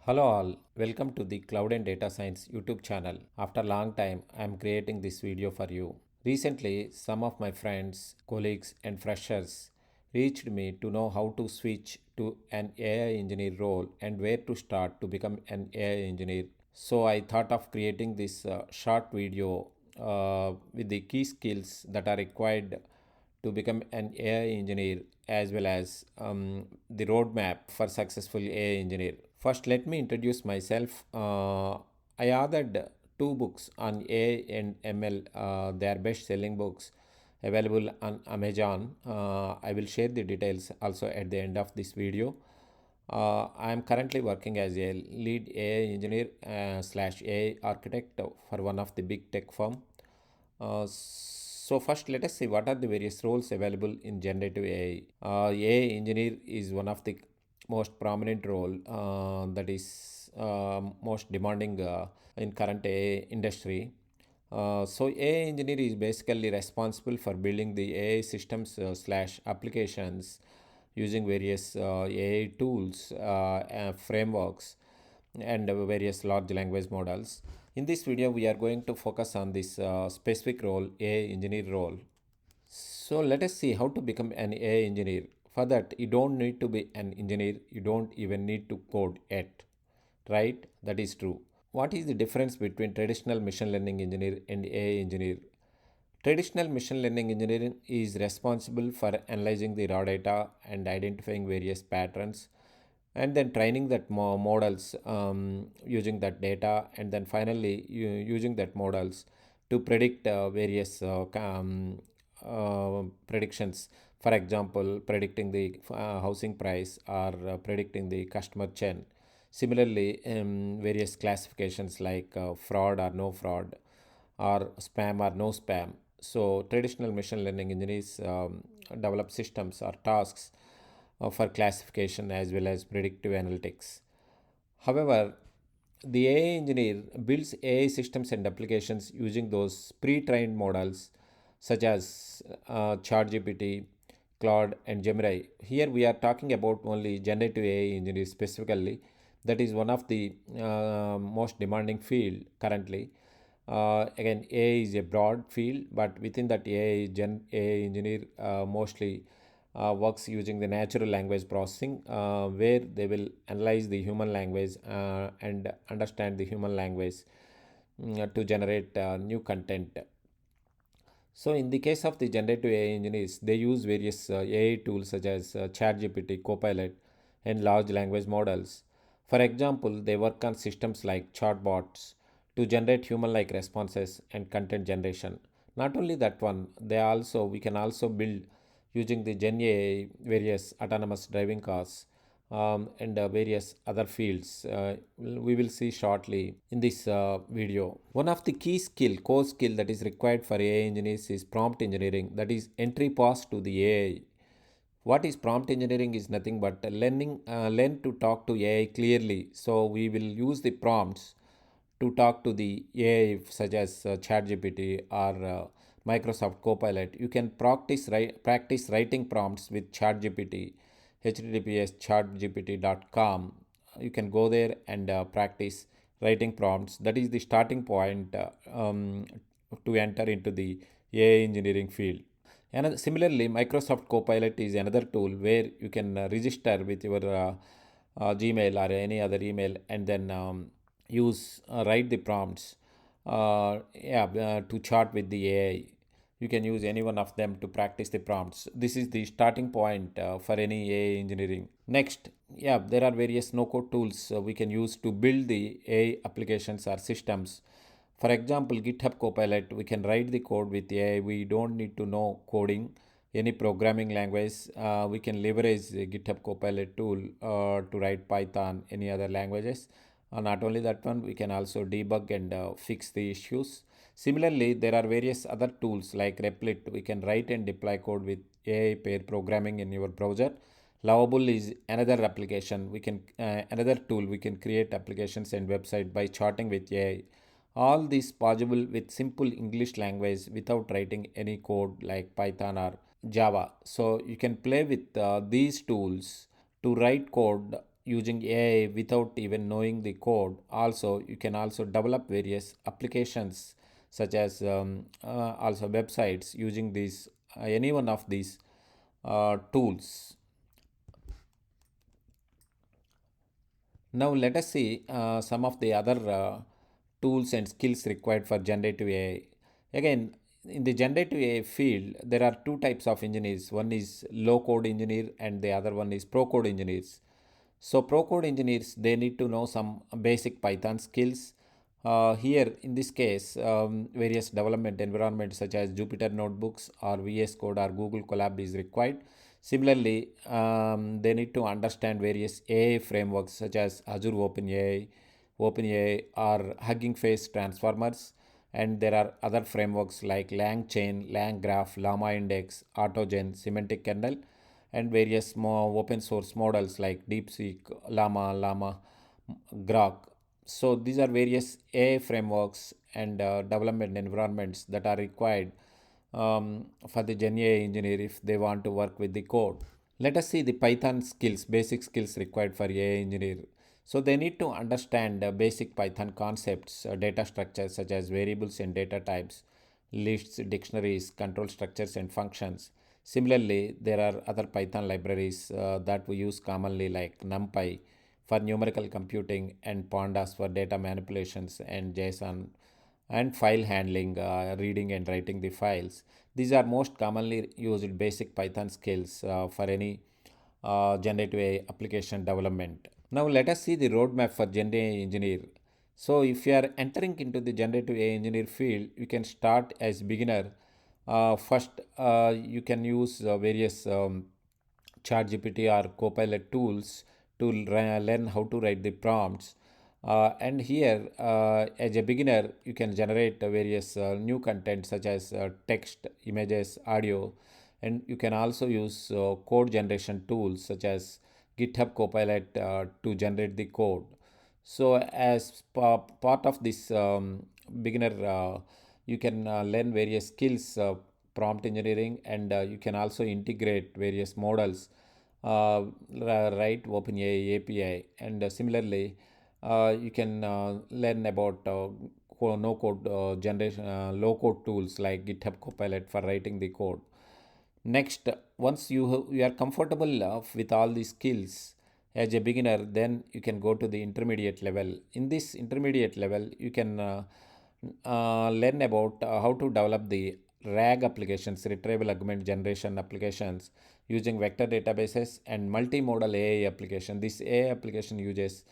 Hello all, welcome to the Cloud and Data Science YouTube channel. After a long time, I am creating this video for you. Recently, some of my friends, colleagues and freshers reached me to know how to switch to an AI engineer role and where to start to become an AI engineer. So I thought of creating this short video with the key skills that are required to become an AI engineer as well as the roadmap for successful AI engineer. First, let me introduce myself. I authored two books on AI and ML. They are best-selling books available on Amazon. I will share the details also at the end of this video. I am currently working as a lead AI engineer slash AI architect for one of the big tech firm. So first, let us see what are the various roles available in generative AI. AI engineer is one of the most prominent role that is most demanding in current AI industry. So AI engineer is basically responsible for building the AI systems slash applications using various AI tools, frameworks, and various large language models. In this video, we are going to focus on this specific role, AI engineer role. So let us see how to become an AI engineer. For that, you don't need to be an engineer. You don't even need to code yet, right? That is true. What is the difference between traditional machine learning engineer and AI engineer? Traditional machine learning engineering is responsible for analyzing the raw data and identifying various patterns and then training that models using that data and then finally using that models to predict various predictions. For example, predicting the housing price or predicting the customer churn. Similarly, various classifications like fraud or no fraud or spam or no spam. So traditional machine learning engineers develop systems or tasks for classification as well as predictive analytics. However, the AI engineer builds AI systems and applications using those pre-trained models such as ChatGPT, Claude, and Gemini. Here we are talking about only generative AI engineers specifically. That is one of the most demanding field currently. Again, AI is a broad field, but within that AI engineer mostly works using the natural language processing, where they will analyze the human language and understand the human language to generate new content. So, in the case of the generative AI engineers, they use various AI tools such as ChatGPT, Copilot, and large language models. For example, they work on systems like chatbots to generate human-like responses and content generation. Not only that one, we can also build using the Gen AI various autonomous driving cars and various other fields we will see shortly in this video. One of the core skill that is required for AI engineers is prompt engineering, that is entry pass to the AI. What is prompt engineering is nothing but learn to talk to AI clearly. So we will use the prompts to talk to the AI such as ChatGPT or Microsoft Copilot. You can practice writing prompts with ChatGPT, https chatgpt.com. You can go there and practice writing prompts. That is the starting point to enter into the AI engineering field. Similarly, Microsoft Copilot is another tool where you can register with your Gmail or any other email and then write the prompts to chat with the AI. You can use any one of them to practice the prompts. This is the starting point for any AI engineering. Next, there are various no-code tools we can use to build the AI applications or systems. For example, GitHub Copilot, we can write the code with AI. We don't need to know coding, any programming language. We can leverage the GitHub Copilot tool to write Python, any other languages. Not only that one, we can also debug and fix the issues. Similarly, there are various other tools like Replit. We can write and deploy code with AI pair programming in your browser. Lovable is another application. Another tool. We can create applications and website by chatting with AI. All this possible with simple English language without writing any code like Python or Java. So you can play with these tools to write code using AI without even knowing the code. Also, you can also develop various applications such as also websites using these any one of these tools. Now let us see some of the other tools and skills required for generative AI. Again, in the generative AI field, there are two types of engineers. One is low code engineer and the other one is pro code engineers. So pro code engineers, they need to know some basic Python skills. Here in this case, various development environments such as Jupyter Notebooks or VS Code or Google Colab is required. Similarly, they need to understand various AI frameworks such as Azure OpenAI or Hugging Face Transformers. And there are other frameworks like LangChain, LangGraph, Llama Index, AutoGen, Semantic Kernel, and various more open source models like DeepSeek, Llama, Grok. So these are various AI frameworks and development environments that are required for the Gen AI engineer if they want to work with the code. Let us see the Python skills, basic skills required for AI engineer. So they need to understand basic Python concepts, data structures such as variables and data types, lists, dictionaries, control structures, and functions. Similarly, there are other Python libraries that we use commonly like NumPy for numerical computing and Pandas for data manipulations and JSON and file handling, reading and writing the files. These are most commonly used basic Python skills for any generative AI application development. Now let us see the roadmap for Gen AI engineer. So if you are entering into the generative AI engineer field, you can start as beginner. First, you can use various ChatGPT or Copilot tools to learn how to write the prompts. And here, as a beginner, you can generate various new content such as text, images, audio, and you can also use code generation tools such as GitHub Copilot to generate the code. So, as part of this beginner, you can learn various skills, prompt engineering, and you can also integrate various models, write OpenAI API, and similarly, you can learn about no code generation, low code tools like GitHub Copilot for writing the code. Next, once you are comfortable with all these skills as a beginner, then you can go to the intermediate level. In this intermediate level, you can learn about how to develop the RAG applications, retrieval augment generation applications using vector databases and multimodal AI application. This AI application uses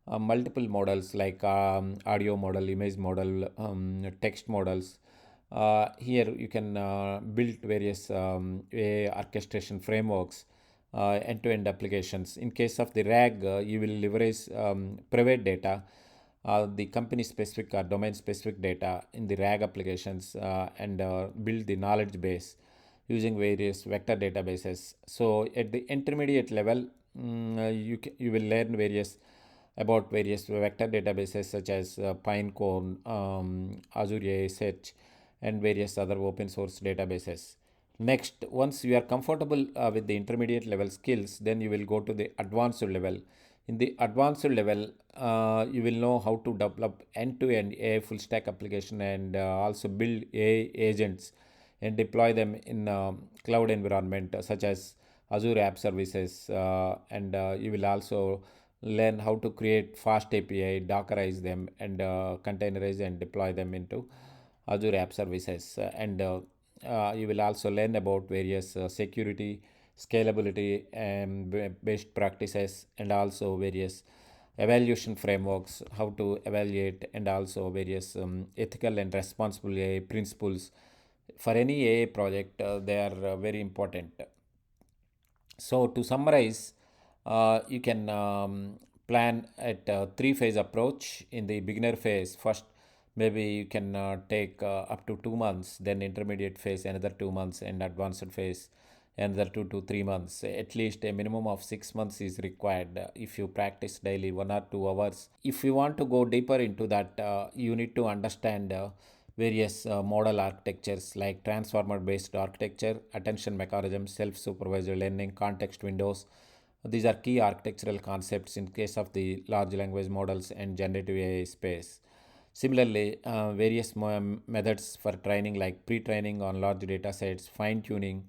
multiple models like audio model, image model, text models. Here you can build various AI orchestration frameworks, end-to-end applications. In case of the RAG, you will leverage private data, the company specific or domain specific data in the RAG applications and build the knowledge base using various vector databases. So at the intermediate level, you will learn various about various vector databases such as Pinecone, Azure AI Search, and various other open source databases. Next, once you are comfortable with the intermediate level skills, then you will go to the advanced level. In the advanced level, you will know how to develop end-to-end AI full stack application and also build AI agents and deploy them in cloud environment such as Azure App Services, and you will also learn how to create fast API, Dockerize them, and containerize and deploy them into Azure App Services. And you will also learn about various security, scalability, and best practices, and also various evaluation frameworks, how to evaluate, and also various ethical and responsible AI principles. For any AI project, they are very important. So to summarize, you can plan at a three-phase approach. In the beginner phase, first maybe you can take up to 2 months, then intermediate phase another 2 months, and advanced phase another 2 to 3 months. At least a minimum of 6 months is required if you practice daily 1 or 2 hours. If you want to go deeper into that, you need to understand various model architectures like transformer based architecture, attention mechanism, self supervised learning, context windows, These are key architectural concepts in case of the large language models and generative AI space. Similarly, various methods for training like pre-training on large data sets, fine-tuning,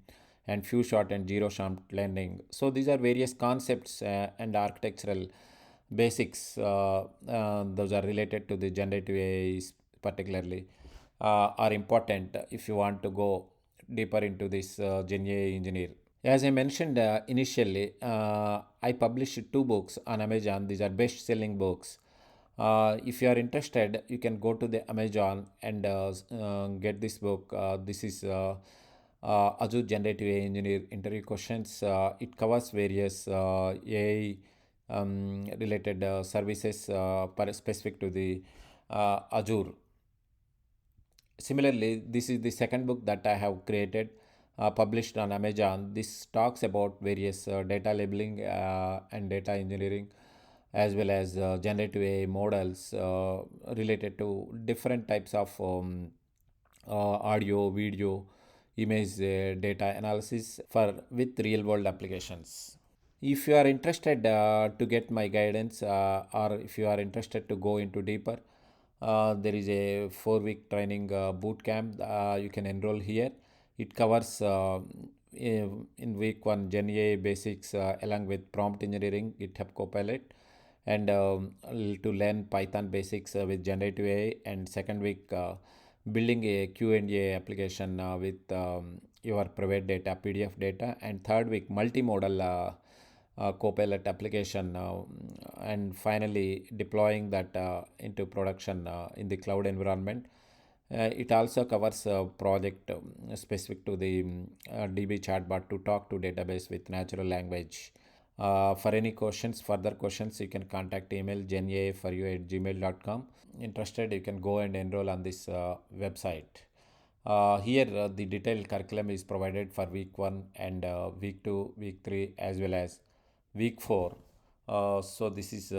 and few shot and zero shot learning. So these are various concepts and architectural basics. Those are related to the generative AI particularly are important if you want to go deeper into this Gen AI engineer. As I mentioned initially, I published two books on Amazon. These are best selling books. If you are interested, you can go to the Amazon and get this book. This is Azure Generative AI Engineer Interview Questions. It covers various AI related services specific to the Azure. Similarly, this is the second book that I have created, published on Amazon. This talks about various data labeling and data engineering, as well as generative AI models related to different types of audio, video, image data analysis for with real world applications. If you are interested to get my guidance, or if you are interested to go into deeper, there is a 4 week training boot camp. You can enroll here. It covers in week one Gen AI basics along with prompt engineering, GitHub Copilot, and to learn Python basics with generative AI. And second week, building a Q&A application with your private data, PDF data. And third week, multimodal Copilot application, and finally deploying that into production in the cloud environment. It also covers a project specific to the DB chatbot to talk to database with natural language. For any questions, further questions, you can contact email gmail.com. Interested, you can go and enroll on this website. Here, the detailed curriculum is provided for week 1 and week 2, week 3, as well as week 4. So, this is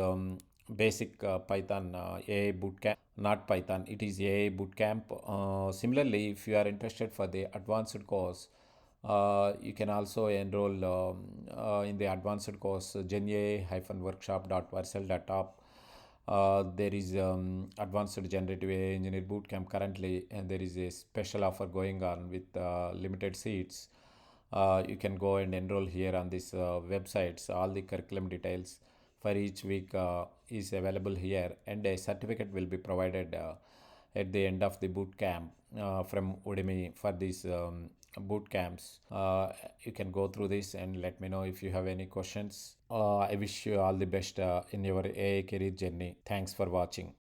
basic Python AI bootcamp, not Python, it is AI bootcamp. Similarly, if you are interested for the advanced course, you can also enroll in the advanced course gena-workshop.vercel.top. There is advanced generative AI engineer bootcamp currently, and there is a special offer going on with limited seats. You can go and enroll here on this websites. All the curriculum details for each week is available here, and a certificate will be provided at the end of the boot camp from Udemy for these boot camps. You can go through this and let me know if you have any questions. I wish you all the best in your AI career journey. Thanks for watching.